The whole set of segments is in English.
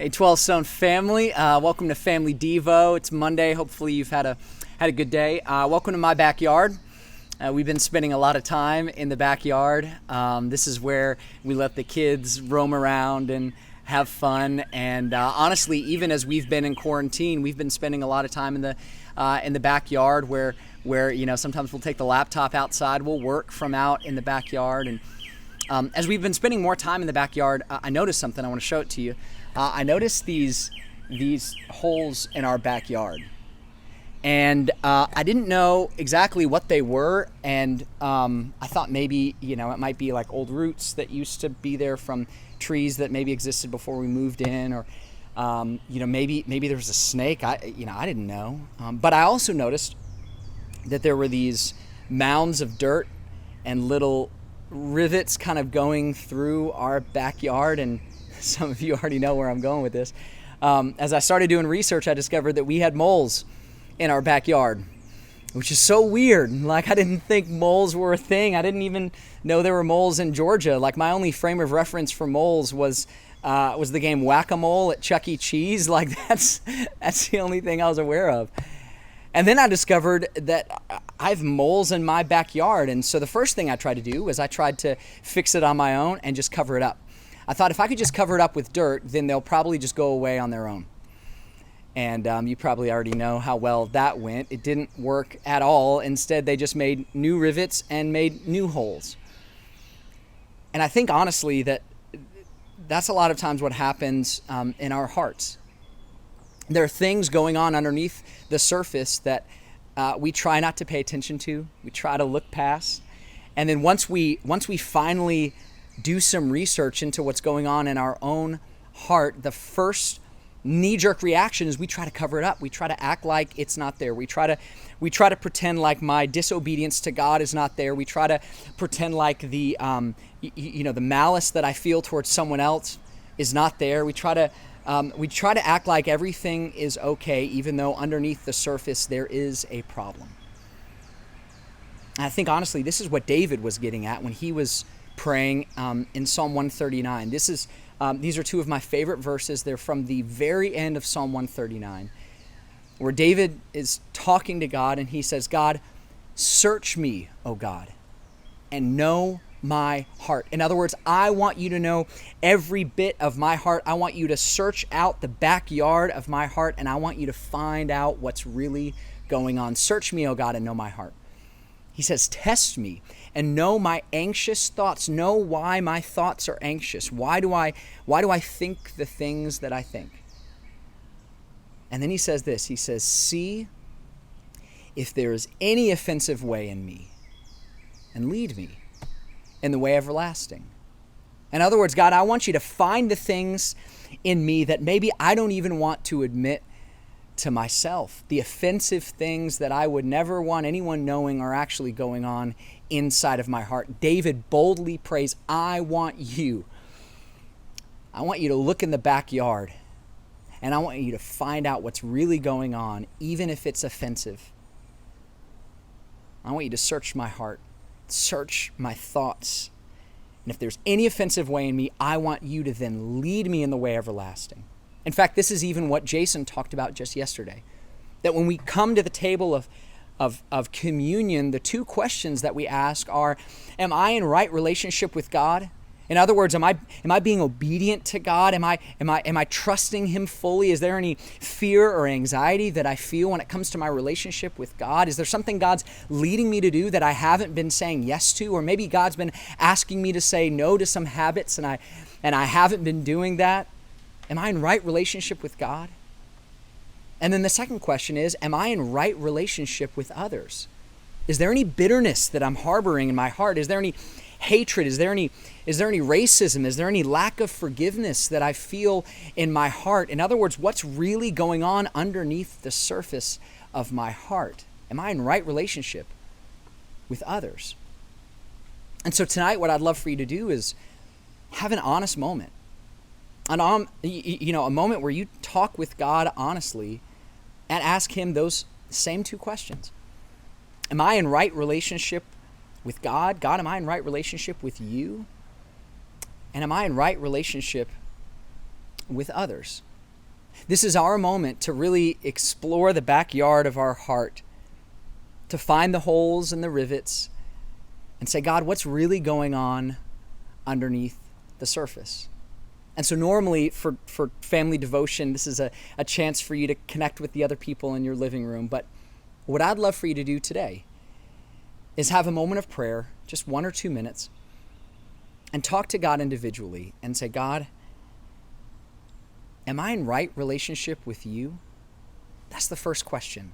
Hey, 12 Stone family, welcome to Family Devo. It's Monday. Hopefully you've had a good day. Welcome to my backyard. We've been spending a lot of time in the backyard. This is where we let the kids roam around and have fun. And honestly, even as we've been in quarantine, we've been spending a lot of time in the backyard where sometimes we'll take the laptop outside. We'll work from out in the backyard. And as we've been spending more time in the backyard, I noticed something. I want to show it to you. I noticed these holes in our backyard, and I didn't know exactly what they were, and I thought maybe it might be like old roots that used to be there from trees that maybe existed before we moved in, or maybe there was a snake. I didn't know, but I also noticed that there were these mounds of dirt and little rivets kind of going through our backyard, and some of you already know where I'm going with this. As I started doing research, I discovered that we had moles in our backyard, which is so weird. Like, I didn't think moles were a thing. I didn't even know there were moles in Georgia. Like, my only frame of reference for moles was the game Whack-A-Mole at Chuck E. Cheese. Like, that's the only thing I was aware of. And then I discovered that I have moles in my backyard. And so the first thing I tried to do was I tried to fix it on my own and just cover it up. I thought if I could just cover it up with dirt, then they'll probably just go away on their own. And you probably already know how well that went. It didn't work at all. Instead, they just made new rivets and made new holes. And I think, honestly, that's a lot of times what happens in our hearts. There are things going on underneath the surface that we try not to pay attention to. We try to look past. And then once we finally do some research into what's going on in our own heart, the first knee-jerk reaction is we try to cover it up. We try to act like it's not there. We try to pretend like my disobedience to God is not there. We try to pretend like the malice that I feel towards someone else is not there. We try to act like everything is okay, even though underneath the surface there is a problem. And I think, honestly, this is what David was getting at when he was praying in Psalm 139. These are two of my favorite verses. They're from the very end of Psalm 139, where David is talking to God, and he says, God, search me, O God, and know my heart. In other words, I want you to know every bit of my heart. I want you to search out the backyard of my heart, and I want you to find out what's really going on. Search me, O God, and know my heart. He says, test me and know my anxious thoughts. Know why my thoughts are anxious. Why do I think the things that I think? And then he says this. He says, see if there is any offensive way in me, and lead me in the way everlasting. In other words, God, I want you to find the things in me that maybe I don't even want to admit to myself, the offensive things that I would never want anyone knowing are actually going on inside of my heart. David boldly prays, I want you to look in the backyard, and I want you to find out what's really going on, even if it's offensive. I want you to search my heart, search my thoughts, and if there's any offensive way in me, I want you to then lead me in the way everlasting. In fact, this is even what Jason talked about just yesterday, that when we come to the table of communion, the two questions that we ask are, am I in right relationship with God? In other words, am I being obedient to God? Am I trusting Him fully? Is there any fear or anxiety that I feel when it comes to my relationship with God? Is there something God's leading me to do that I haven't been saying yes to? Or maybe God's been asking me to say no to some habits and I haven't been doing that? Am I in right relationship with God? And then the second question is, am I in right relationship with others? Is there any bitterness that I'm harboring in my heart? Is there any hatred? Is there any racism? Is there any lack of forgiveness that I feel in my heart? In other words, what's really going on underneath the surface of my heart? Am I in right relationship with others? And so tonight, what I'd love for you to do is have an honest moment. A moment where you talk with God honestly and ask Him those same two questions. Am I in right relationship with God? God, am I in right relationship with you? And am I in right relationship with others? This is our moment to really explore the backyard of our heart, to find the holes and the rivets and say, God, what's really going on underneath the surface? And so normally for family devotion, this is a chance for you to connect with the other people in your living room. But what I'd love for you to do today is have a moment of prayer, just 1 or 2 minutes, and talk to God individually and say, God, am I in right relationship with you? That's the first question.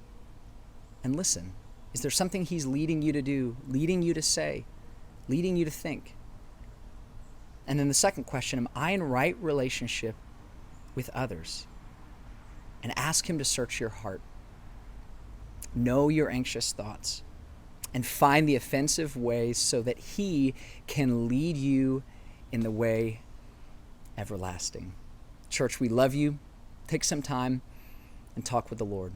And listen, is there something he's leading you to do, leading you to say, leading you to think? And then the second question, am I in right relationship with others? And ask him to search your heart. Know your anxious thoughts and find the offensive ways so that he can lead you in the way everlasting. Church, we love you. Take some time and talk with the Lord.